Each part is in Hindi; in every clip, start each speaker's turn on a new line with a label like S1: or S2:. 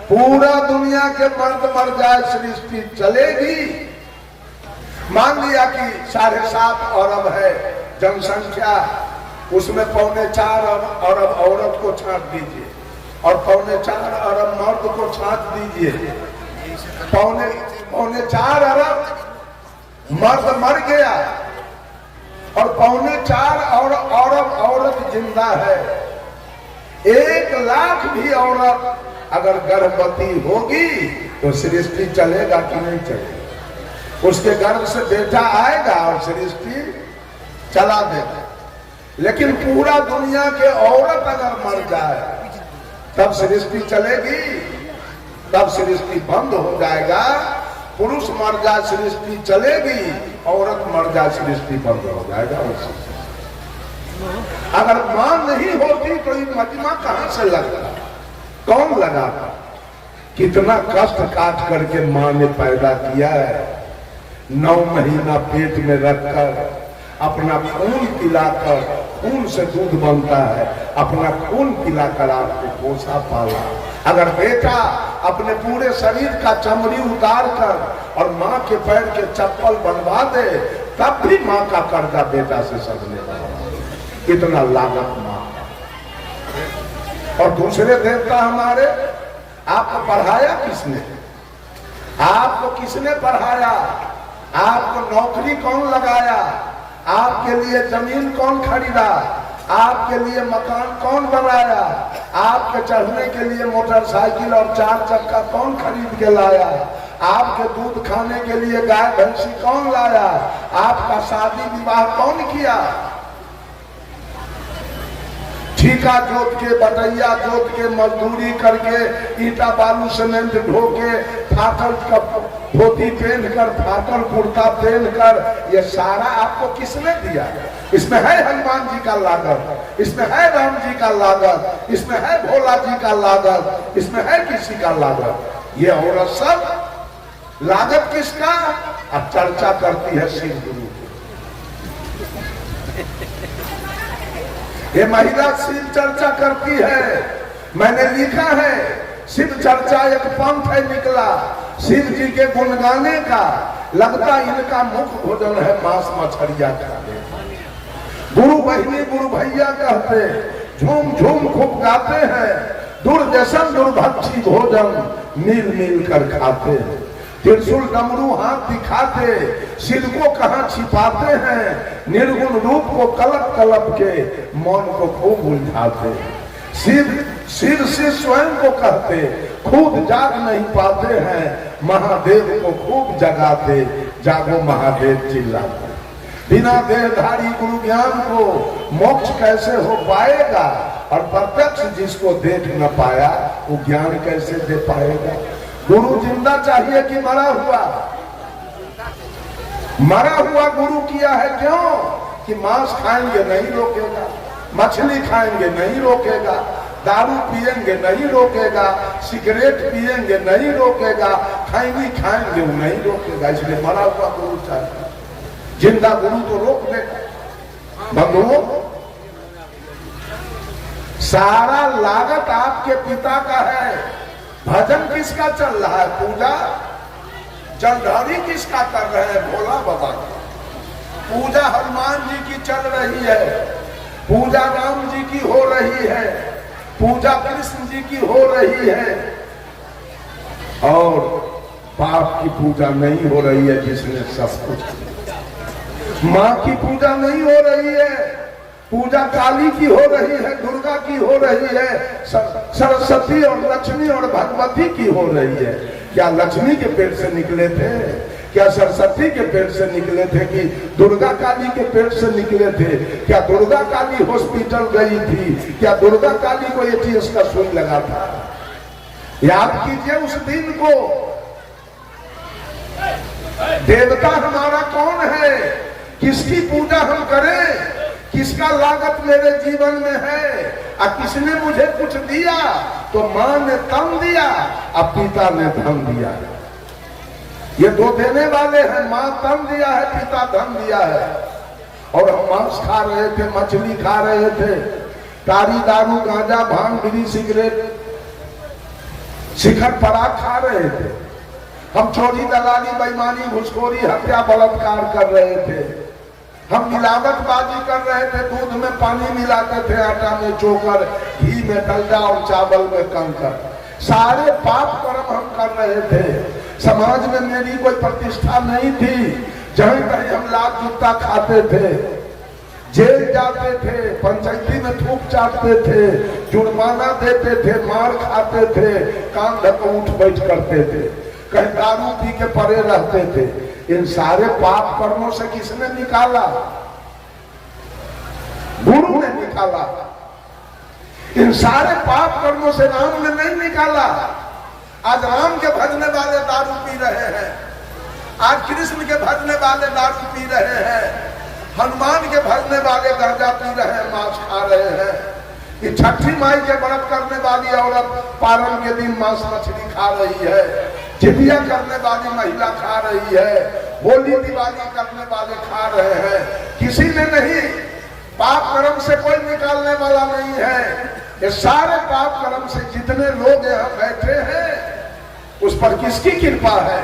S1: पूरा दुनिया के मर्द मर जाए सृष्टि चलेगी। मान लिया कि 7.5 अरब है जनसंख्या, उसमें 4.25 अरब औरत को छांट दीजिए और 4.25 अरब मर्द को छांट दीजिए। 4.25 अरब मर्द मर गया और 4.25 अरब औरत जिंदा है। 1 लाख भी औरत अगर गर्भवती होगी तो सृष्टि चलेगा कि नहीं चलेगा? उसके गर्भ से बेटा आएगा और सृष्टि चला देगा। लेकिन पूरा दुनिया के औरत अगर मर जाए तब सृष्टि चलेगी? तब सृष्टि बंद हो जाएगा। पुरुष मर जाए सृष्टि चलेगी, औरत मर जाए सृष्टि बंद हो जाएगा। अगर मां नहीं होती तो ये मजमा कहां से लगता? कौन लगाता? कितना कष्ट काट करके मां ने पैदा किया है। 9 महीना पेट में रखकर अपना खून पिलाकर, खून से दूध बनता है, अपना खून पिलाकर आपको पोसा पाला। अगर बेटा अपने पूरे शरीर का चमड़ी उतार कर और माँ के पैर के चप्पल बनवा दे तब भी माँ का कर्जा बेटा से सजने लगा। इतना लागत माँ। और दूसरे देवता हमारे, आपको पढ़ाया किसने? आपको किसने पढ़ाया? आपको नौकरी कौन लगाया? आपके लिए जमीन कौन खरीदा? आपके लिए मकान कौन बनाया? आपके चढ़ने के लिए मोटरसाइकिल और 4 चक्का कौन खरीद के लाया? आपके दूध खाने के लिए गाय भैंसी कौन लाया? आपका शादी विवाह कौन किया? ठीका जोत के, बटैया जोत के, मजदूरी करके, ईटा बालू सीमेंट ढो के, फाटल धोती पहनकर, फाटल कुर्ता पहनकर, ये सारा आपको किसने दिया? इसमें है हनुमान जी का लागत, इसमें है राम जी का लागत, इसमें है भोला जी का लागत, इसमें है किसी का लागत? ये औरत सब लागत किसका? अब चर्चा करती है शिव गुरु। ये महिला शिव चर्चा करती है। मैंने लिखा है शिव चर्चा एक पंथ है निकला शिव जी के गुण गाने का। लगता इनका मुख्य भोजन है मांस मछलिया खाने। गुरु बहिनी गुरु भैया कहते, झूम झूम खूब गाते हैं। दुर्जसन दुर्भक्षी भोजन मिल मिल कर खाते हैं। त्रिशूल डमरू हाथ दिखाते, सिर को कहां छिपाते हैं। निर्गुण रूप को कलप कलप के मौन को खूब उलझाते। सिर से स्वयं को कहते, खुद जाग नहीं पाते हैं। महादेव को खूब जगाते, जागो महादेव चिल्लाते। बिना देहधारी गुरु ज्ञान को मोक्ष कैसे हो पाएगा? और प्रत्यक्ष जिसको देख न पाया वो ज्ञान कैसे दे पाएगा? गुरु जिंदा चाहिए कि मरा हुआ? मरा हुआ गुरु किया है। क्यों? कि मांस खाएंगे नहीं रोकेगा, मछली खाएंगे नहीं रोकेगा, दारू पिएंगे नहीं रोकेगा, सिगरेट पिएंगे नहीं रोकेगा, खैनी खाएंगे वो नहीं रोकेगा। इसलिए मरा हुआ गुरु चाहिए। जिंदा गुरु तो रोक देगा। भगवान सारा लागत आपके पिता का है। भजन किसका चल रहा है? पूजा जलधारी किसका कर रहे हैं? भोला बाबा की। पूजा हनुमान जी की चल रही है, पूजा राम जी की हो रही है, पूजा कृष्ण जी की हो रही है। और बाप की पूजा नहीं हो रही है जिसने सब कुछ। माँ की पूजा नहीं हो रही है। पूजा काली की हो रही है, दुर्गा की हो रही है, सरस्वती और लक्ष्मी और भगवती की हो रही है। क्या लक्ष्मी के पेट से निकले थे? क्या सरस्वती के पेट से निकले थे? कि दुर्गा काली के पेट से निकले थे? क्या दुर्गा काली हॉस्पिटल गई थी? क्या दुर्गा काली को एटीएस का सुई लगा था? याद कीजिए उस दिन को। देवता हमारा कौन है? किसकी पूजा हम करें? किसका लागत मेरे जीवन में है? किसने मुझे कुछ दिया? तो माँ ने तन दिया, अब पिता ने धन दिया। ये दो देने वाले हैं। माँ तन दिया है, पिता धन दिया है। और हम मांस खा रहे थे, मछली खा रहे थे, तारी दारू गांजा भांग बीड़ी सिगरेट शिखर पराग खा रहे थे, हम चोरी दलाली बेईमानी घुसखोरी हत्या बलात्कार कर रहे थे, हम मिलावटबाजी कर रहे थे, दूध में पानी मिलाते थे, आटा में चोकर, घी में डलडा और चावल में कंकर, सारे पाप कर्म हम कर रहे थे। समाज में मेरी कोई प्रतिष्ठा नहीं थी, जहीं कहीं हम लात जूता खाते थे, जेल जाते थे, पंचायती में थूक चाटते थे, जुर्माना देते थे, मार खाते थे, कान धक्का उठ बैठ करते थे, कहीं दारू पी के पड़े रहते थे। इन सारे पाप कर्मों से किसने निकाला? गुरु ने निकाला। इन सारे पाप कर्मों से राम ने नहीं निकाला। आज राम के भजने वाले दारू पी रहे हैं, आज कृष्ण के भजने वाले दारू पी रहे हैं, हनुमान के भजने वाले गांजा पी रहे हैं, मांस खा रहे हैं। ये छठी माई के व्रत करने वाली औरत पारण के दिन मांस मछली खा रही है, जितिया करने वाली महिला खा रही है, होली दिवाली करने वाले खा रहे हैं। किसी ने नहीं, पाप कर्म से कोई निकालने वाला नहीं है। ये सारे पाप कर्म से जितने लोग यहाँ बैठे हैं उस पर किसकी कृपा है?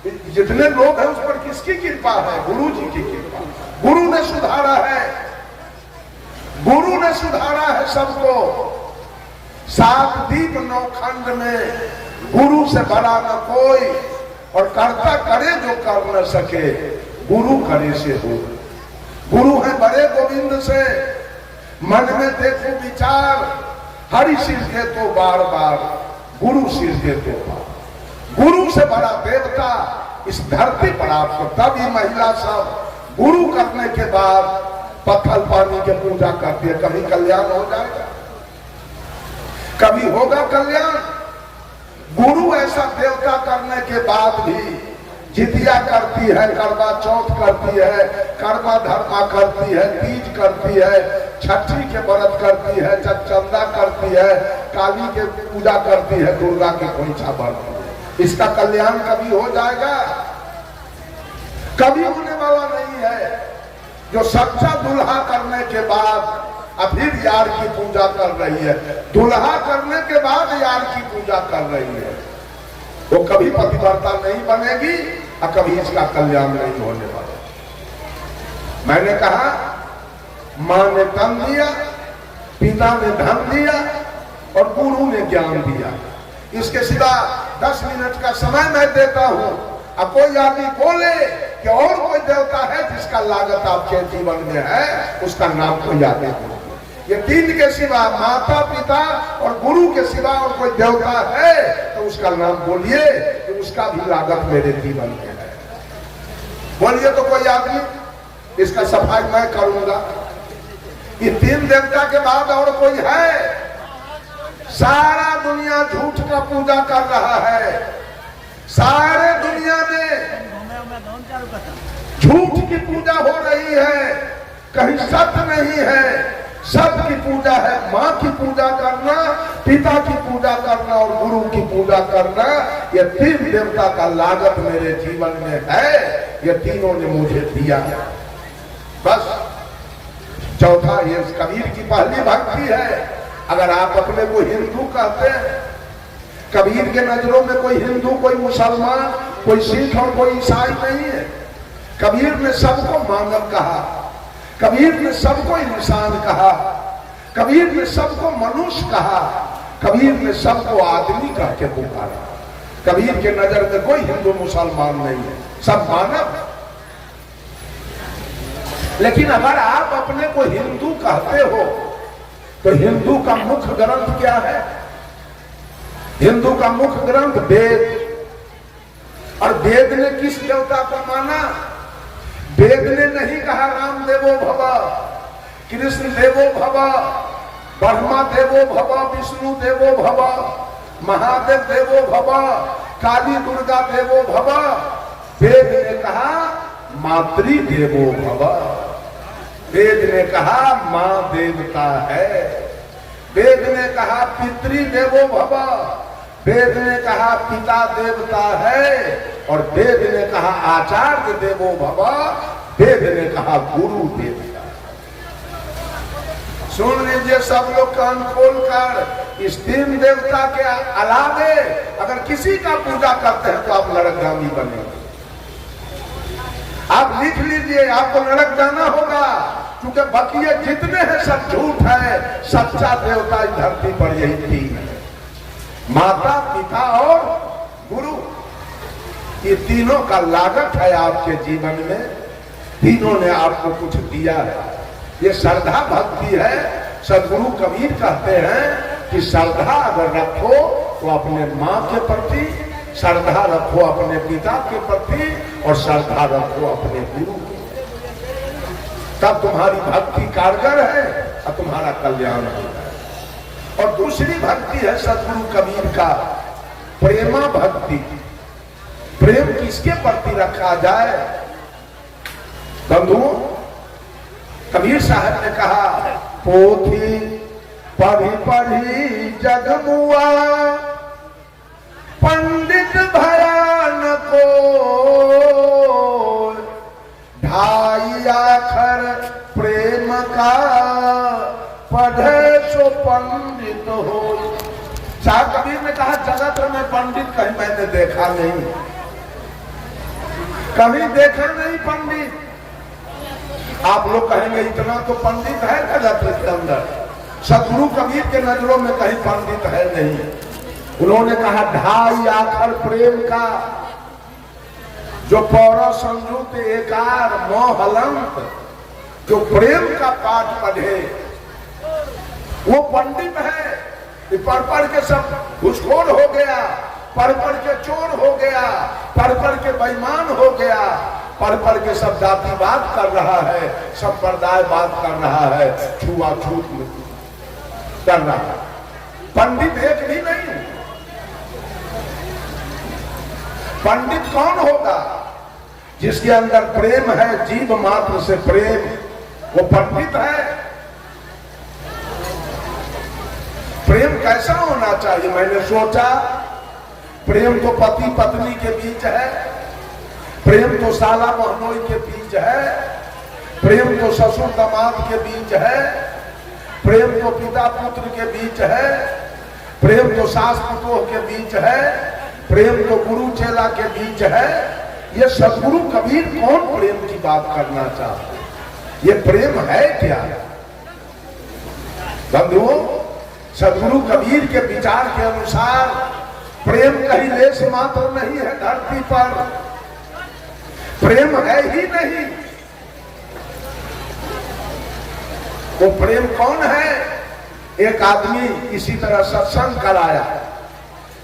S1: जितने लोग हैं उस पर किसकी कृपा है? गुरु जी की कृपा। गुरु ने सुधारा है, गुरु ने सुधारा है सबको। 7 दीप 9 खंड में गुरु से बड़ा न कोई, और कर्ता करे जो कर न सके, गुरु करे से हो। गुरु है बड़े गोविंद से, मन में देखो विचार, हरि सिर दे तो बार बार, गुरु सिर दे तो बार। गुरु से बड़ा देवता इस धरती पर आपको, तभी महिला सब गुरु करने के बाद पत्थर पानी के पूजा करती है। कभी कल्याण हो जाएगा, कभी होगा कल्याण। गुरु ऐसा देवता करने के बाद भी जितिया करती है, करवा चौथ करती है, कर्मा धर्मा करती है, तीज करती है, छठी के व्रत करती है, चंदा करती है, काली के पूजा करती है, दुर्गा के खोइछा भरती है। इसका कल्याण कभी हो जाएगा? कभी होने वाला नहीं है। जो सच्चा दुल्हा करने के बाद फिर यार की पूजा कर रही है, दुल्हा करने के बाद यार की पूजा कर रही है, वो कभी पतिव्रता नहीं बनेगी और कभी इसका कल्याण नहीं होने वाला। मैंने कहा, माँ ने तन दिया, पिता ने धन दिया और गुरु ने ज्ञान दिया। इसके सिवा 10 मिनट का समय मैं देता हूं। अब कोई आदमी बोले कि और कोई देवता है जिसका लागत आपके जीवन में है, उसका नाम कोई आदमी बोले। ये 3 के सिवा, माता पिता और गुरु के सिवा और कोई देवता है तो उसका नाम बोलिए कि उसका भी लागत मेरे जीवन में है। बोलिए तो कोई आदमी, इसका सफाई मैं करूंगा। ये 3 देवता के बाद और कोई है? सारा दुनिया झूठ का पूजा कर रहा है। सारे दुनिया में झूठ की पूजा हो रही है, कहीं सत्य नहीं है। सबकी पूजा है, माँ की पूजा करना, पिता की पूजा करना और गुरु की पूजा करना। ये 3 देवता का लागत मेरे जीवन में है, ये तीनों ने मुझे दिया। बस चौथा ये कबीर की पहली भक्ति है। अगर आप अपने को हिंदू कहते हैं, कबीर के नजरों में कोई हिंदू, कोई मुसलमान, कोई सिख और कोई ईसाई नहीं है। कबीर ने सबको मानव कहा, कबीर ने सबको इंसान कहा, कबीर ने सबको मनुष्य कहा, कबीर ने सबको आदमी कह के पुकारा। कबीर के नजर में कोई हिंदू मुसलमान नहीं है, सब मानव। लेकिन अगर आप अपने को हिंदू कहते हो तो हिंदू का मुख्य ग्रंथ क्या है? हिंदू का मुख्य ग्रंथ वेद। और वेद ने किस देवता को माना? वेद ने नहीं कहा राम देवो भव, कृष्ण देवो भव, ब्रह्मा देवो भव, विष्णु देवो भव, महादेव देवो भव, काली दुर्गा देवो भव। वेद ने कहा मातृ देवो भव। वेद ने कहा मां देवता है। वेद ने कहा पितृ देवो भव। वेद ने कहा पिता देवता है। और वेद ने कहा आचार्य देवो भव। वेद ने कहा गुरु देवता। सुन लीजिए सब लोग कान खोल कर, इस तीन देवता के अलावे अगर किसी का पूजा करते हैं तो आप नरकगामी बनेंगे। आप लिख लीजिए, आपको नरक जाना होगा, क्योंकि बकिए जितने हैं सब झूठ है। सच्चा देवता इस धरती पर यही तीन है, माता, पिता और गुरु। ये तीनों का लागत है आपके जीवन में, तीनों ने आपको कुछ दिया है। ये श्रद्धा भक्ति है। सदगुरु कबीर कहते हैं कि श्रद्धा अगर रखो तो अपने माँ के प्रति, श्रद्धा रखो अपने पिता के प्रति, और श्रद्धा रखो अपने गुरु की, तब तुम्हारी भक्ति कारगर है और तुम्हारा कल्याण होगा। और दूसरी भक्ति है सदगुरु कबीर का प्रेमा भक्ति। प्रेम किसके प्रति रखा जाए? बंधुओं, कबीर साहब ने कहा, पोथी पढ़ी पढ़ी जगमुआ, पंडित भयान को, ढाई आखर प्रेम का, पढ़े सो पंडित हो। शाह कबीर ने कहा, जगत में पंडित कहीं मैंने देखा नहीं, कभी देखा नहीं पंडित। आप लोग कहेंगे इतना तो पंडित है जगत के अंदर, सदगुरु कबीर के नजरों में कहीं पंडित है नहीं। उन्होंने कहा, ढाई आखर प्रेम का, जो पौरा संयुक्त एकार मोहलंत, जो प्रेम का पाठ पढ़े वो पंडित है। पढ़ के सब घुसखोर हो गया, पढ़ के चोर हो गया, पढ़ के बेईमान हो गया, पढ़ के सब जातिवाद कर रहा है, संप्रदायवाद कर रहा है, छुआछूत कर रहा है। पंडित एक भी नहीं। पंडित कौन होगा? जिसके अंदर प्रेम है, जीव मात्र से प्रेम, वो पंडित है। प्रेम कैसा होना चाहिए? मैंने सोचा, प्रेम तो पति पत्नी के बीच है, प्रेम तो साला बहनोई के बीच है, प्रेम तो ससुर दामाद के बीच है, प्रेम तो पिता पुत्र के बीच है, प्रेम तो सास पुतोह के बीच है, प्रेम तो गुरु चेला के बीच है। ये सदगुरु कबीर कौन प्रेम की बात करना चाहते? ये प्रेम है क्या? बंधुओं, सदगुरु कबीर के विचार के अनुसार प्रेम कहीं लेश मात्र नहीं है धरती पर, प्रेम है ही नहीं। वो प्रेम कौन है? एक आदमी इसी तरह सत्संग कराया,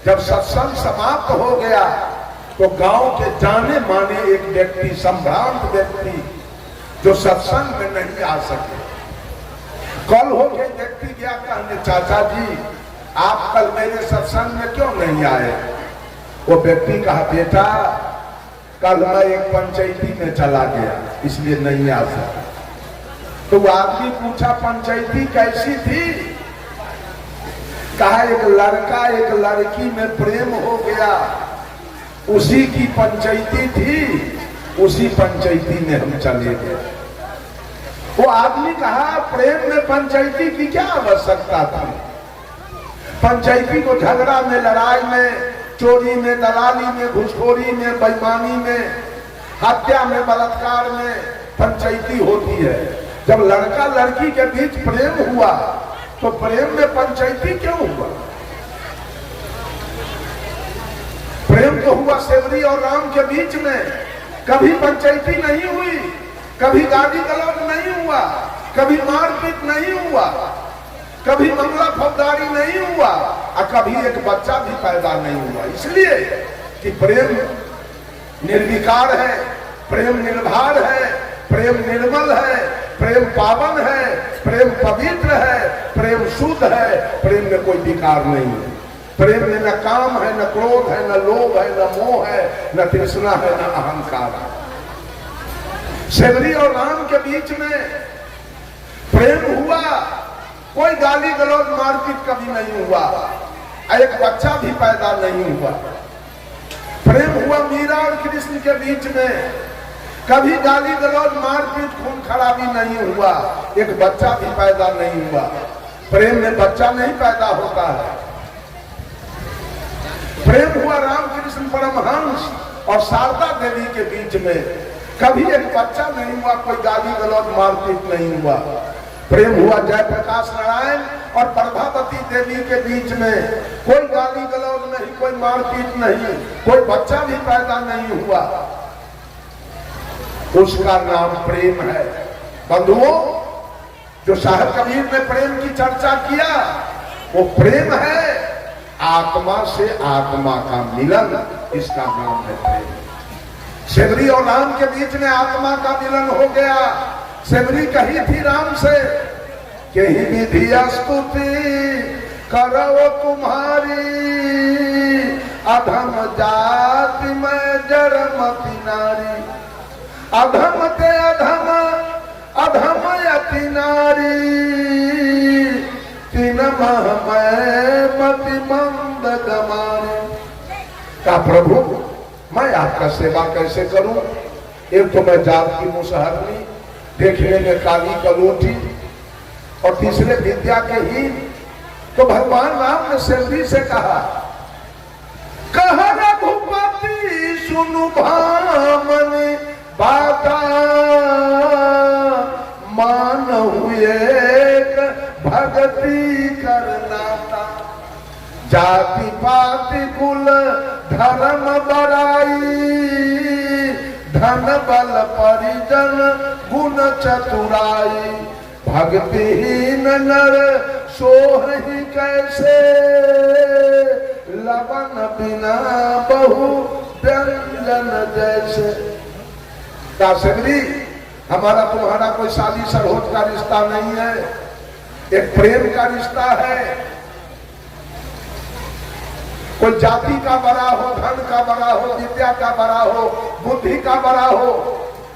S1: जब सत्संग समाप्त हो गया तो गांव के जाने माने एक व्यक्ति, संभ्रांत व्यक्ति, जो सत्संग में नहीं आ सके, कल हो गए व्यक्ति गया कहने, चाचा जी आप कल मेरे सत्संग में क्यों नहीं आए? वो व्यक्ति कहा, बेटा कल मैं एक पंचायती में चला गया इसलिए नहीं आ सका। तो वो आदमी पूछा, पंचायती कैसी थी? कहा, एक लड़का एक लड़की में प्रेम हो गया, उसी की पंचायती थी, उसी पंचायती में हम चले गए। वो आदमी कहा, प्रेम में पंचायती की क्या आवश्यकता थी? पंचायती को झगड़ा में, लड़ाई में, चोरी में, दलाली में, घुसखोरी में, बेईमानी में, हत्या में, बलात्कार में पंचायती होती है। जब लड़का लड़की के बीच प्रेम हुआ तो प्रेम में पंचायती क्यों हुआ? प्रेम तो हुआ सेवरी और राम के बीच में, कभी पंचायती नहीं हुई, कभी गाली गलौज नहीं हुआ, कभी मारपीट नहीं हुआ, कभी मंगला फौजदारी नहीं हुआ, और कभी एक बच्चा भी पैदा नहीं हुआ। इसलिए कि प्रेम निर्विकार है, प्रेम निर्भर है, प्रेम निर्मल है, प्रेम पावन है, प्रेम पवित्र है, प्रेम शुद्ध है, प्रेम में कोई विकार नहीं है। प्रेम में न काम है, न क्रोध है, न लोभ है, न मोह है, न तृष्णा है, न अहंकार है। सेवरी और राम के बीच में प्रेम हुआ, कोई गाली गलौज मारपीट कभी नहीं हुआ, एक बच्चा भी पैदा नहीं हुआ। प्रेम हुआ मीरा और कृष्ण के बीच में, कभी गाली गलौज मारपीट खून खराबी नहीं हुआ, एक बच्चा भी पैदा नहीं हुआ। प्रेम में बच्चा नहीं पैदा होता है। प्रेम हुआ रामकृष्ण परमहंस और शारदा देवी के बीच में, कभी एक बच्चा नहीं हुआ, कोई गाली गलौज मारपीट नहीं हुआ। प्रेम हुआ जयप्रकाश नारायण और प्रभावती देवी के बीच में, कोई गाली गलौज नहीं, कोई मारपीट नहीं, कोई बच्चा भी पैदा नहीं हुआ। उसका नाम प्रेम है। बंधुओं, जो साहब कबीर ने प्रेम की चर्चा किया वो प्रेम है, आत्मा से आत्मा का मिलन, इसका नाम है प्रेम। सेवरी और राम के बीच में आत्मा का मिलन हो गया। सेवरी कही थी राम से कि ही विधि स्तुति करो तुम्हारी, अधम जाति में जड़मति नारी, अधम ते अधम अधम यति नारी, तीन मह में मति मंद गमारी। का प्रभु मैं आपका सेवा कैसे करूं? एक तो मैं जात की मुसहरनी, देखने में काली कलोटी, और तीसरे विद्या के हीन। तो भगवान राम ने सेवरी से कहा, कहा रघुपति सुनु भामनि बाता, मान हुए भगति करनाता, जाति पाति कुल धर्म बड़ाई, धन बल परिजन गुण चतुराई, भक्तिहीन नर सोहि कैसे, लवन बिना बहु व्यंजन जैसे। सेवरी, हमारा तुम्हारा कोई शादी सरहोज का रिश्ता नहीं है, एक प्रेम का रिश्ता है। कोई जाति का बड़ा हो, धन का बड़ा हो, विद्या का बड़ा हो, बुद्धि का बड़ा हो,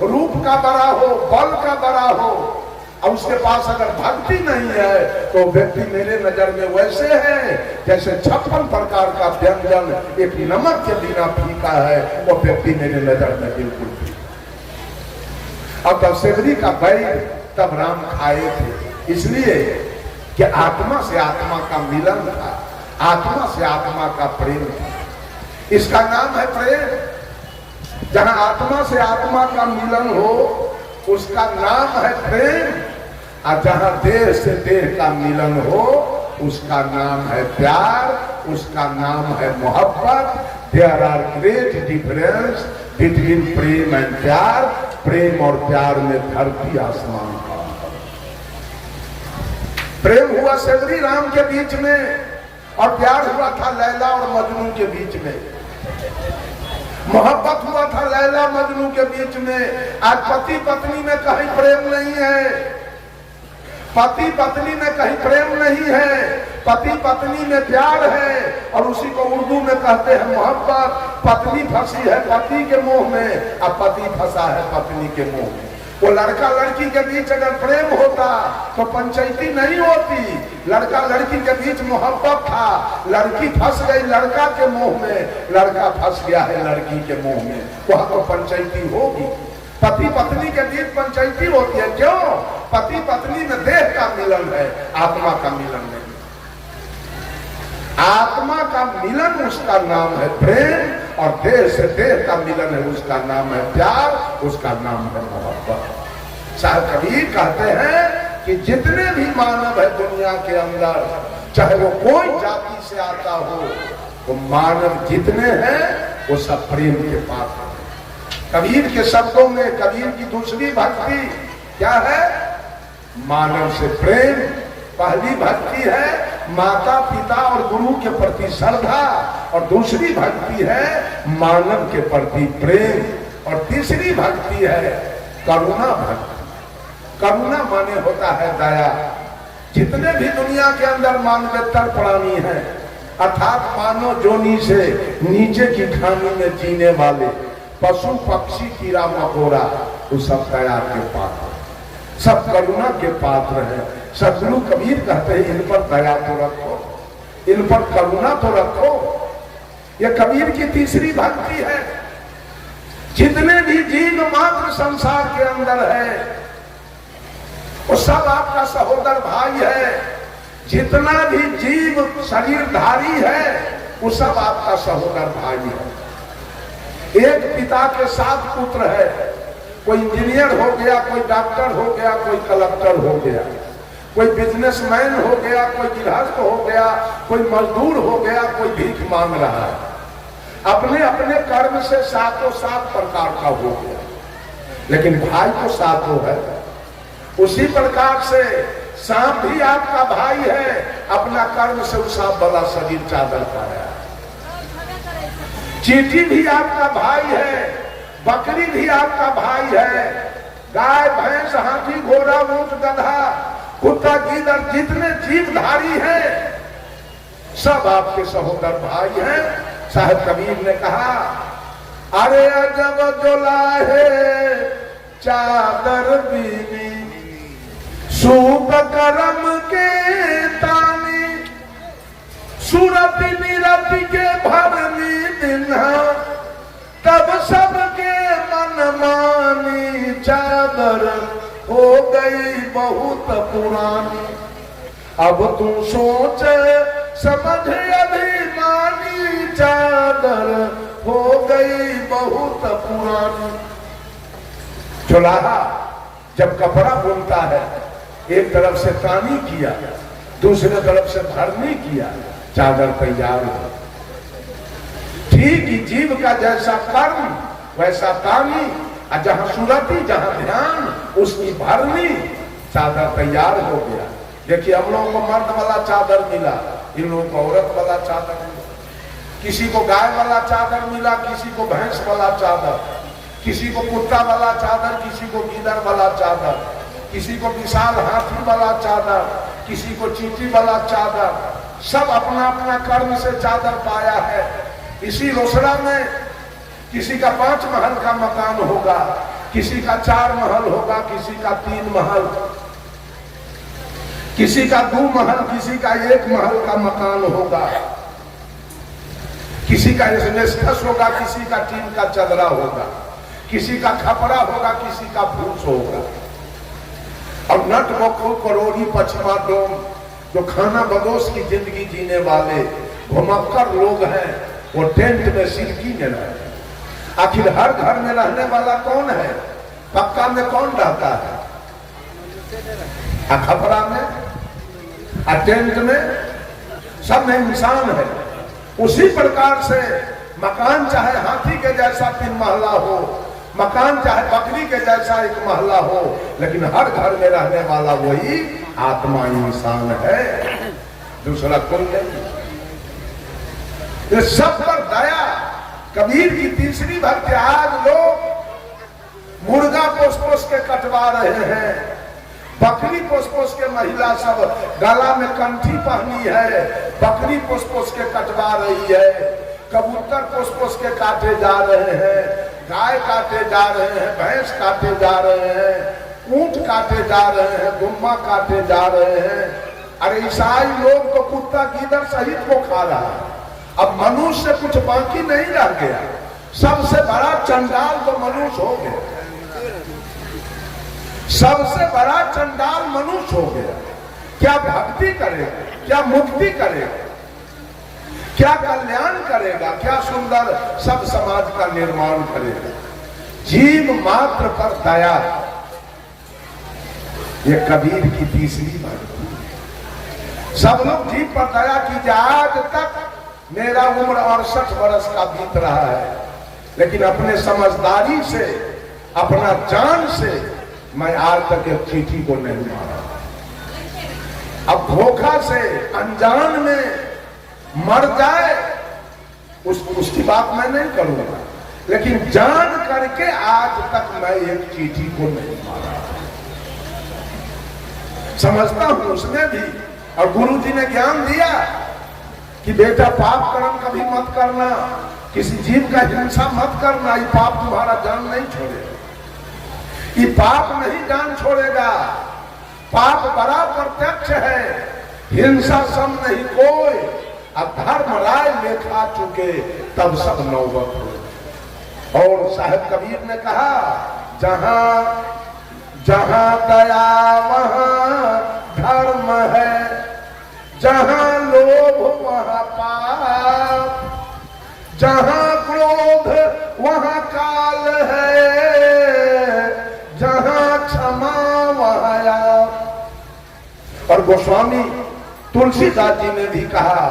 S1: रूप का बड़ा हो, बल का बड़ा हो, और उसके पास अगर भक्ति नहीं है तो व्यक्ति मेरे नजर में वैसे है जैसे 56 प्रकार का व्यंजन एक नमक के बिना फीका है। वो व्यक्ति मेरे नजर में बिल्कुल फीका। अब तब सेवरी का बैर तब राम खाए थे, इसलिए कि आत्मा से आत्मा का मिलन था, आत्मा से आत्मा का प्रेम था। इसका नाम है प्रेम। जहां आत्मा से आत्मा का मिलन हो उसका नाम है प्रेम, और जहां देह से देह का मिलन हो उसका नाम है प्यार, उसका नाम है मोहब्बत। There are great difference between प्रेम एंड प्यार। प्रेम और प्यार में धरती आसमान का। प्रेम हुआ सेवरी राम के बीच में, और प्यार हुआ था लैला और मजनू के बीच में, मोहब्बत हुआ था लैला मजनू के बीच में। आज पति पत्नी में कहीं प्रेम नहीं है, पति पत्नी में कहीं प्रेम नहीं है, पति पत्नी में प्यार है, और उसी को उर्दू में कहते हैं मोहब्बत। पत्नी फंसी है पति के मुंह में, और पति फंसा है पत्नी के मुंह में। वो लड़का लड़की के बीच अगर प्रेम होता तो पंचायती नहीं होती। लड़का लड़की के बीच मोहब्बत था, लड़की फंस गई लड़का के मुंह में, लड़का फंस गया है लड़की के मुंह में, वहां तो पंचायती होगी। पति पत्नी के बीच पंचायती होती है, क्यों? पति पत्नी में देह का मिलन है, आत्मा का मिलन नहीं। आत्मा का मिलन उसका नाम है प्रेम, और देह से देह का मिलन है उसका नाम है प्यार, उसका नाम है मोहब्बत। साहब कबीर कहते हैं कि जितने भी मानव है दुनिया के अंदर, चाहे वो कोई जाति से आता हो, वो मानव जितने हैं वो सब प्रेम के पात्र हैं। कबीर के शब्दों में कबीर की दूसरी भक्ति क्या है? मानव से प्रेम। पहली भक्ति है माता पिता और गुरु के प्रति श्रद्धा, और दूसरी भक्ति है मानव के प्रति प्रेम, और तीसरी भक्ति है करुणा भक्ति। करुणा माने होता है दया। जितने भी दुनिया के अंदर मानवेतर प्राणी हैं, अर्थात मानव जोनी से नीचे की खानी में जीने वाले पशु पक्षी कीड़ा मकोड़ा, वो सब दया के पात्र, सब करुणा के पात्र हैं। सदगुरु कबीर कहते हैं इन पर दया तो रखो, इन पर करुणा तो रखो। यह कबीर की तीसरी भक्ति है। जितने भी जीव मात्र संसार के अंदर है वो सब आपका सहोदर भाई है। जितना भी जीव शरीरधारी है वो सब आपका सहोदर भाई है। एक पिता के 7 पुत्र है, कोई इंजीनियर हो गया, कोई डॉक्टर हो गया, कोई कलेक्टर हो गया, कोई बिजनेसमैन हो गया, कोई गृहस्थ हो गया, कोई मजदूर हो गया, कोई भीख मांग रहा है। अपने अपने कर्म से 7 प्रकार का हो गया, लेकिन भाई तो 7 है। उसी प्रकार से सांप भी आपका भाई है, अपना कर्म से उस सांप वाला शरीर चादर पाया। चींटी भी आपका भाई है, बकरी भी आपका भाई है, गाय भैंस हाथी घोड़ा ऊंट गधा कुत्ता गीदड़ जितने जीवधारी हैं सब आपके सहोदर भाई हैं। साहब कबीर ने कहा, अरे अजब जोलाहे चादर बीनी सूप करम के तानी सूरत निरत के भरनी दिन्हा तब सबके मन मानी चादर हो गई बहुत पुरानी। अब तू सोच समझ अभिमानी चादर हो गई बहुत पुरानी। चुलाहा जब कपड़ा बुनता है, एक तरफ से तानी किया, दूसरे तरफ से भरनी किया, चादर तैयार हो। ठीक ही जीव का जैसा कर्म वैसा तानी, और जहां सूरती जहां ध्यान उसकी भरनी, चादर तैयार हो गया। देखिए हम लोगों को मर्द वाला चादर मिला, इन लोगों को औरत वाला चादर मिला, किसी को गाय वाला चादर मिला, किसी को भैंस वाला चादर, किसी को कुत्ता वाला चादर, किसी को गीदड़ वाला चादर, किसी को विशाल हाथी वाला चादर, किसी को चींटी वाला चादर। सब अपना अपना कर्म से चादर पाया है। इसी रोसड़ा में किसी का 5 महल का मकान होगा, किसी का 4 महल होगा, किसी का 3 महल, किसी का 2 महल, किसी का 1 महल का मकान होगा, किसी का एस्बेस्टस होगा, किसी का टीन का चदरा होगा, किसी का खपरा होगा, किसी का फूस होगा। और नट बखो करोड़ी पछमा डोम, जो खाना बदोश की जिंदगी जीने वाले घुमक्कर लोग हैं, वो टेंट में सिरकी में रहते। आखिर हर घर में रहने वाला कौन है? पक्का में कौन रहता है? खपरा में, टेंट में, सब में इंसान है। उसी प्रकार से मकान चाहे हाथी के जैसा 3 महला हो, मकान चाहे बकरी के जैसा 1 महला हो, लेकिन हर घर में रहने वाला वही आत्मा इंसान है, दूसरा कोई नहीं। ये सब पर दया। कबीर की तीसरी भक्ति। आज लोग मुर्गा पोस के कटवा रहे हैं, बकरी पोस के महिला सब गला में कंठी पहनी है, बकरी पोस के कटवा रही है, कबूतर पोस के काटे जा रहे हैं, गाय काटे जा रहे हैं, भैंस काटे जा रहे हैं, ऊंट काटे जा रहे हैं, दुम्बा काटे जा रहे हैं। अरे ईसाई लोग तो कुत्ता गीदड़ सहित को खा रहा है। अब मनुष्य कुछ बाकी नहीं रह गया। सबसे बड़ा चंडाल तो मनुष्य हो गया, सबसे बड़ा चंडाल मनुष्य हो गया। क्या भक्ति करेगा, क्या मुक्ति करेगा, क्या कल्याण करेगा, क्या सुंदर सब समाज का निर्माण करेगा? जीव मात्र पर दया, ये कबीर की तीसरी बात। सब लोग जीव पर दया कीजिए। आज तक मेरा उम्र 68 वर्ष का बीत रहा है, लेकिन अपने समझदारी से, अपना जान से मैं आज तक एक चींटी को नहीं मारा। अब धोखा से अनजान में मर जाए उसकी बात मैं नहीं करूंगा, लेकिन जान करके आज तक मैं एक चींटी को नहीं मारा। समझता हूं उसने भी, और गुरु जी ने ज्ञान दिया कि बेटा पाप कर्म कभी मत करना, किसी जीव का हिंसा मत करना, ये पाप तुम्हारा जान नहीं छोड़ेगा, ये पाप नहीं जान छोड़ेगा। पाप बड़ा प्रत्यक्ष है, हिंसा सम नहीं कोई, अब धर्म राय लेखा चुके तब सब नौबत हो। और साहब कबीर ने कहा, जहां जहां दया वहां धर्म है, जहां लोभ वहां पाप, जहां क्रोध वहां काल है, जहां क्षमा वहां आप। और गोस्वामी तुलसीदास जी ने भी कहा,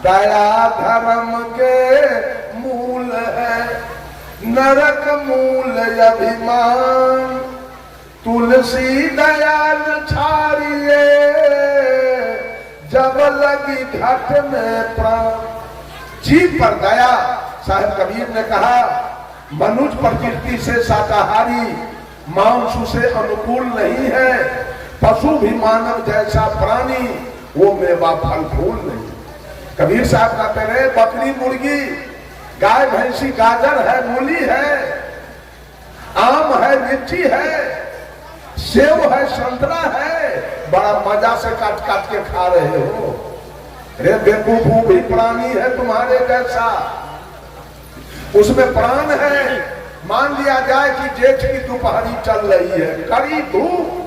S1: दया धर्म के मूल है, नरक मूल अभिमान, तुलसी दयाल छाड़िए, जब लगी घट में प्राण। जीव पर दया, साहिब कबीर ने कहा, मनुष्य प्रकृति से शाकाहारी, मांस से अनुकूल नहीं है, पशु भी मानव जैसा प्राणी, वो मेवा फल फूल नहीं। कबीर साहब कहते रहे, बकरी मुर्गी गाय भैंसी गाजर है, मूली है, आम है, लीची है, सेव है, संतरा है, बड़ा मजा से काट काट के खा रहे हो। रे बेवकूफ भी प्राणी है तुम्हारे जैसा, उसमें प्राण है। मान लिया जाए कि जेठ की दोपहरी चल रही है, कड़ी धूप,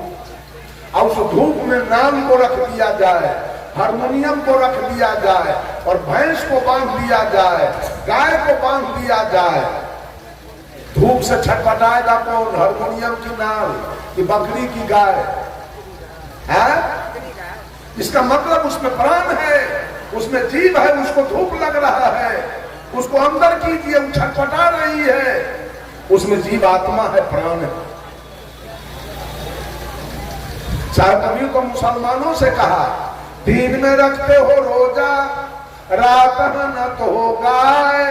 S1: और उस धूप में नाम को रख दिया जाए, हारमोनियम को रख दिया जाए, और भैंस को बांध दिया जाए, गाय को बांध दिया जाए, धूप से छटपटाएगा कौन? हारमोनियम की नाल कि बकरी की गाय है? इसका मतलब उसमें प्राण है, उसमें जीव है, उसको धूप लग रहा है, उसको अंदर कीजिए, वो छटपटा रही है, उसमें जीव आत्मा है, प्राण है। साहब कबीर को मुसलमानों से कहा, दिन में रखते हो रोजा, रात न तो गाय,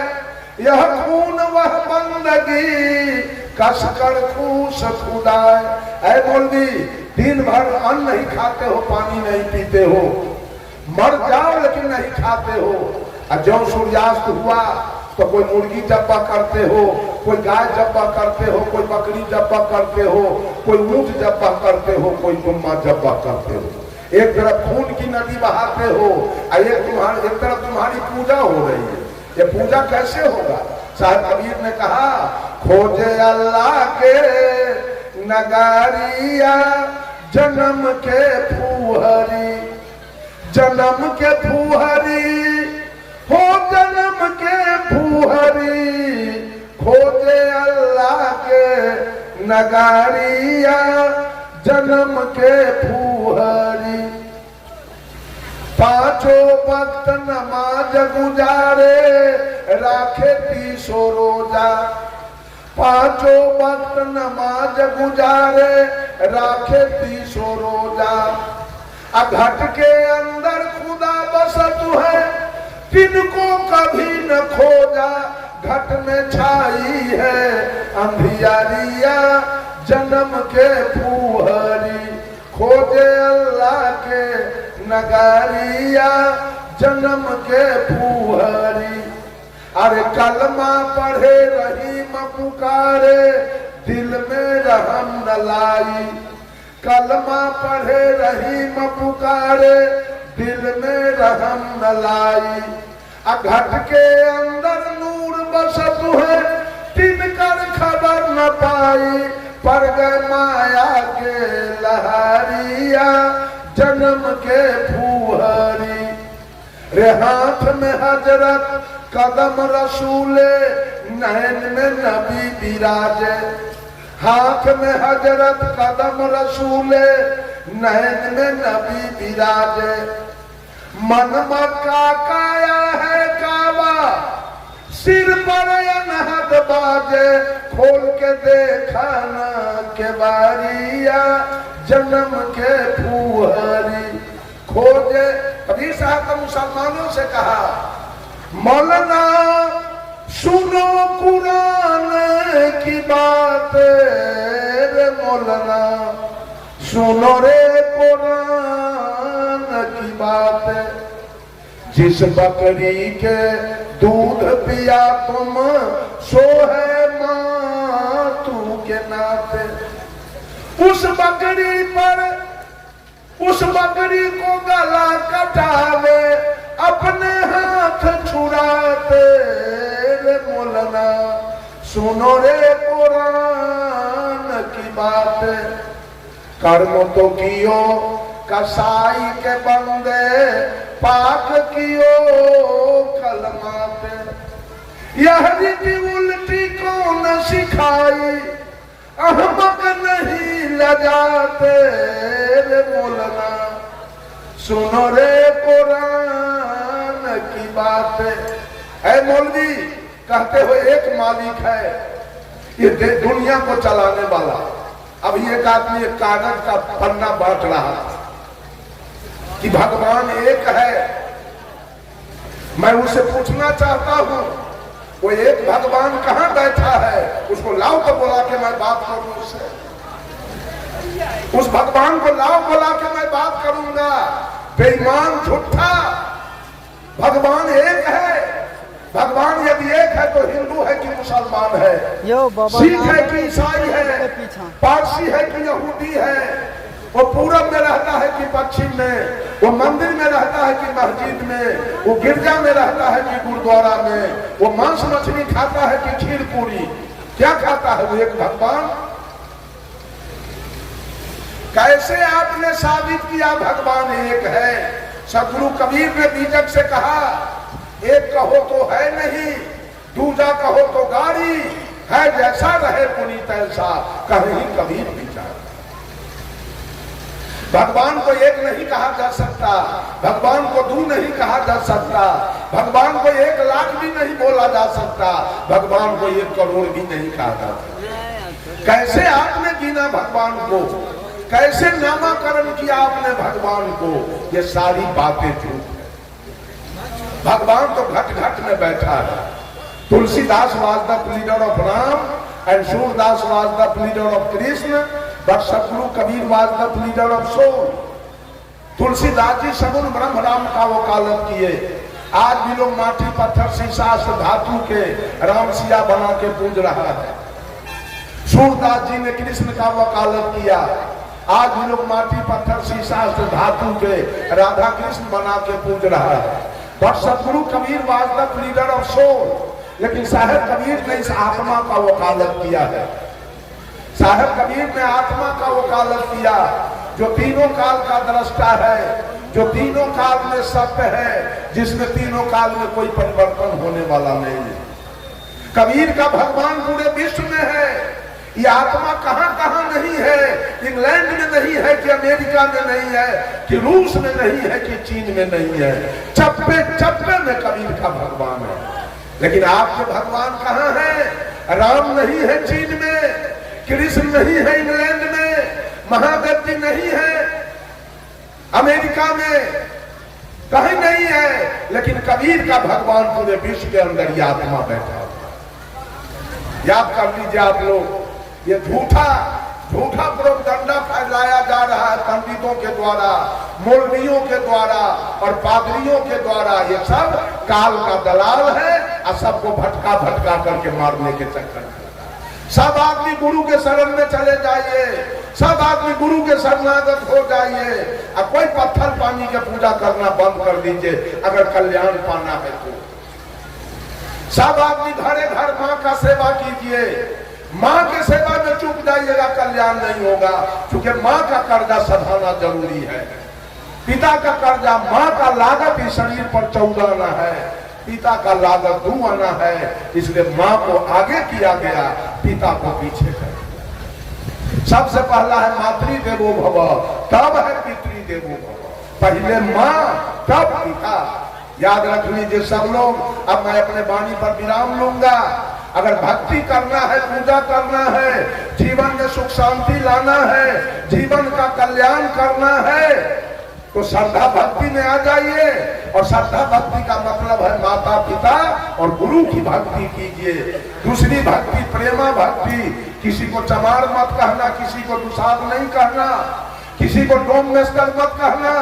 S1: यह खून वह बंदगी, कसकर खूस खुदाए। ऐ मौलवी, दिन भर अन्न नहीं खाते हो, पानी नहीं पीते हो, मर जाओ लेकिन नहीं खाते हो, और जब सूर्यास्त हुआ तो कोई मुर्गी जब्बा करते हो, कोई गाय जब्बा करते हो, कोई बकरी जब्बा करते हो, कोई ऊंट जब्बा करते हो, कोई गुम्मा जब्बा करते हो। एक तरफ खून की नदी बहाते हो, और एक तरफ तुम्हारी पूजा हो रही है। ये पूजा कैसे होगा? साहब कबीर ने कहा, खोजे अल्लाह के नगारिया, जन्म के फूहरी, जन्म के फूहरी हो, जन्म के फूहरी, खोजे अल्लाह के नगारिया, जन्म के फूहरी। पांचों वक्त नमाज गुजारे, राखे 30 रोजा, पांचों वक्त नमाज गुजारे, राखे 30 रोजा। घट के अंदर खुदा बसत है, तिनको कभी न खोजा, घट में छाई है अंधियारिया, जन्म के फूहरी, खोजे अल्लाह के नगारिया, जन्म के फूहरी। अरे कलमा पढ़े रहीम पुकारे, दिल में रहम न लाई, कलमा पढ़े रहीम पुकारे, दिल में रहम न लाई। घट के अंदर नूर बसत है, तिनकर खबर न पाई, पर गए माया के लहरिया, जन्म के फूहरी। रे हाथ में हजरत कदम रसूले, नैन में नबी विराजे, हाथ में हजरत कदम रसूले, नैन में नबी विराजे। मन मक्का काया है काबा, सिर पर अनहद बाजे, खोल के देखा न के बारिया, जन्म के फूहरी। खोजे कबीर साहब ने मुसलमानों से कहा, मौलाना सुनो कुरान की बात रे मौलाना, सुनो रे कुरान की बात। जिस बकरी के दूध पिया तुम, सो है मां तू के नाते। उस बकरी पर, उस बकरी को गला कटावे, अपने हाथ छुड़ाते रे मौलाना, सुनो रे कुरान की बात। कर्म तो कियो कसाई के बंदे पाक कियो कलमा पे। यह रीति उल्टी कौन सिखाई, अहमक नहीं लजाते रे मौलाना, सुनो रे कुरान की बातें। है मौलवी कहते हुए एक मालिक है ये दुनिया को चलाने वाला। अभी एक आदमी एक कागज का पन्ना बांट रहा था कि भगवान एक है। मैं उसे पूछना चाहता हूं वो एक भगवान कहां बैठा है, उसको लाओ तो बुला के मैं बात करूं उससे। उस भगवान को लाओ बुला के मैं बात करूंगा। बेईमान झूठा, भगवान एक है। भगवान यदि एक है तो हिंदू है कि मुसलमान है, सिख है कि ईसाई है, पारसी है कि यहूदी है, वो पूरब में रहता है कि पश्चिम में, वो मंदिर में रहता है कि मस्जिद में, वो गिरजा में रहता है कि गुरुद्वारा में, वो मांस मछली खाता है कि खीर पूरी, क्या खाता है वो एक भगवान। कैसे आपने साबित किया भगवान एक है। सदगुरु कबीर ने बीजक से कहा एक कहो तो है नहीं, दूजा कहो तो गाड़ी है, जैसा रहे पुनीत ऐसा कहीं कबीर विचार। भगवान को एक नहीं कहा जा सकता, भगवान को दो नहीं कहा जा सकता, भगवान को 1 लाख भी नहीं बोला जा सकता, भगवान को 1 करोड़ भी नहीं कहा जा सकता। कैसे आपने गिना भगवान को, कैसे नामाकरण किया आपने भगवान को, ये सारी बातें झूठ है। भगवान तो घट घट में बैठा है। Tulsidas was the pleader of Ram and Surdas was the pleader of Krishna, but Sadguru Kabir was the pleader of soul. Tulsidas ji सगुन ब्रह्म राम का वकालत किए। आज भी लोग माटी पत्थर शीशा से धातु के राम सिया बना के पूज रहा है। सूरदास जी ने कृष्ण का वकालत किया। आज भी लोग माटी पत्थर शीशा से धातु के राधा कृष्ण बना के पूज रहा है। But Sadguru Kabir was the pleader of soul. लेकिन साहेब कबीर ने इस आत्मा का वकालत किया है। साहेब कबीर ने आत्मा का वकालत किया जो तीनों काल का दृष्टा है, जो तीनों काल में सत्य है, जिसमें तीनों काल में कोई परिवर्तन होने वाला नहीं है। कबीर का भगवान पूरे विश्व में है। ये आत्मा कहां कहां नहीं है। इंग्लैंड में नहीं है कि अमेरिका में नहीं है कि रूस में नहीं है कि चीन में नहीं है। चप्पे चप्पे में कबीर का भगवान है। लेकिन आपके भगवान कहां है? राम नहीं है चीन में, कृष्ण नहीं है इंग्लैंड में, महावीर जी नहीं है अमेरिका में, कहीं नहीं है। लेकिन कबीर का भगवान पूरे विश्व के अंदर ये आत्मा बैठा हुआ। याद कर लीजिए आप लोग, ये झूठा प्रोपगंडा फैलाया जा रहा है पंडितों के द्वारा, मौलवियों के द्वारा और पादरियों के द्वारा। ये सब काल का दलाल है और सबको भटका भटका करके मारने के चक्कर में। सब आदमी गुरु के शरण में चले जाइए, सब आदमी गुरु के शरणागत हो जाइए और कोई पत्थर पानी के पूजा करना बंद कर दीजिए अगर कल्याण पाना है तो। सब आदमी घरे घर माँ का सेवा कीजिए। माँ के सेवा में चूक जाइएगा कल्याण नहीं होगा, क्योंकि माँ का कर्जा सधाना जरूरी है। पिता का कर्जा, माँ का लागत इस शरीर पर 14 आना है, पिता का लागत 2 आना है। इसलिए माँ को आगे किया गया, पिता को पीछे कर दिया। सबसे पहला है मातृ देवो भव, तब है पितृ देवो भव। पहले माँ तब पिता। याद रख लीजिए सब लोग। अब मैं अपने वाणी पर विराम लूंगा। अगर भक्ति करना है, पूजा करना है, जीवन में सुख शांति लाना है, जीवन का कल्याण करना है, तो श्रद्धा भक्ति में आ जाइए। और श्रद्धा भक्ति का मतलब है माता पिता और गुरु की भक्ति कीजिए। दूसरी भक्ति प्रेमा भक्ति। किसी को चमार मत कहना, किसी को दुसाध नहीं कहना, किसी को डोममेस्टर मत कहना।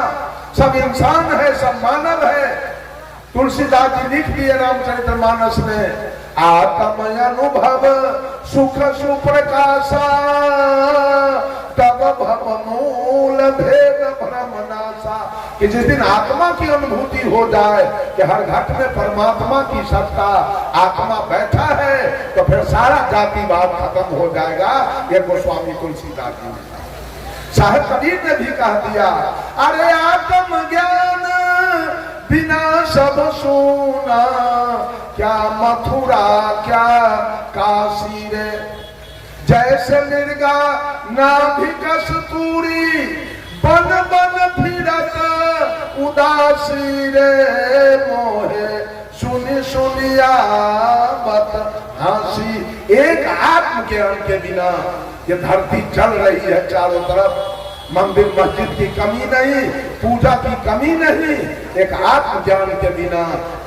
S1: सब इंसान है, सब मानव है। तुलसीदास जी लिख दिए रामचरितमानस में, आत्म अनुभव सुख सुप्रकाशा, तब भव मूल भेद भ्रम नाशा। कि जिस दिन आत्मा की अनुभूति हो जाए कि हर घट में परमात्मा की सत्ता, आत्मा बैठा है, तो फिर सारा जातिवाद खत्म हो जाएगा। ये गोस्वामी तुलसीदास जी ने साहिब कबीर ने भी कह दिया, अरे आत्म ज्ञान बिना सब सोना, क्या मथुरा क्या काशी रे, जैसे मिर्गा नाभि कस्तूरी, बन बन फिरत उदासी रे, मोहे सुनी सुनिया बत हंसी। एक आत्मज्ञान के बिना ये धरती चल रही है चारों तरफ, मंदिर मस्जिद की कमी नहीं, पूजा की कमी नहीं। एक आत्मज्ञान के बिना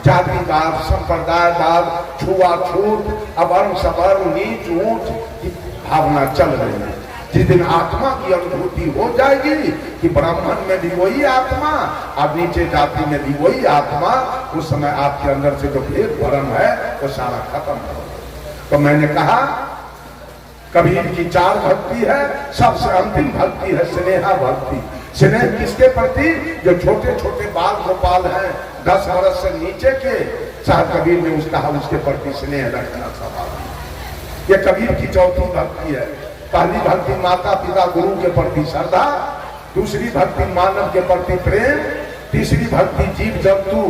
S1: जातिवाद, संप्रदायवाद, छुआछूत, अवर्ण सवर्ण, नीच ऊंच की भावना चल रही है। जिस दिन आत्मा की अनुभूति हो जाएगी कि ब्राह्मण में भी वही आत्मा और नीचे जाति में भी वही आत्मा, उस समय आपके अंदर से जो भेद भरम है वो सारा खत्म हो। तो मैंने कहा कबीर की 4 भक्ति है, सबसे अंतिम भक्ति है स्नेहा भक्ति। स्नेह किसके प्रति? जो छोटे छोटे बाल गोपाल हैं 10 वर्ष से नीचे के, साहब कबीर ने उसके प्रति स्नेह रखना स्वभाव। ये कबीर की चौथी भक्ति है। पहली भक्ति माता पिता गुरु के प्रति श्रद्धा, दूसरी भक्ति मानव के प्रति प्रेम, तीसरी भक्ति जीव जंतु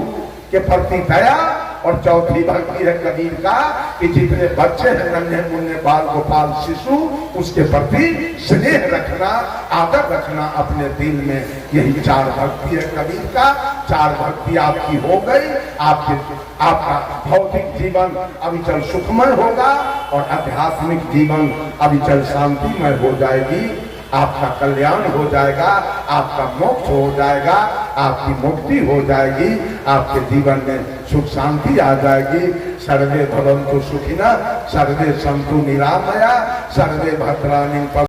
S1: के प्रति दया, और चौथी भक्ति है कबीर का कि जितने बच्चे हैं नन्हे मुन्ने बाल गोपाल शिशु, उसके प्रति स्नेह रखना, आदर रखना अपने दिल में। यही 4 भक्ति है कबीर का। 4 भक्ति आपकी हो गई, आपका भौतिक जीवन अविचल सुखमय होगा और आध्यात्मिक जीवन अविचल शांतिमय हो जाएगी। आपका कल्याण हो जाएगा, आपका मोक्ष हो जाएगा, आपकी मुक्ति हो जाएगी, आपके जीवन में सुख शांति आ जाएगी। सर्वे भवन्तु सुखिनः, सर्वे सन्तु निरामया, सर्वे भद्राणि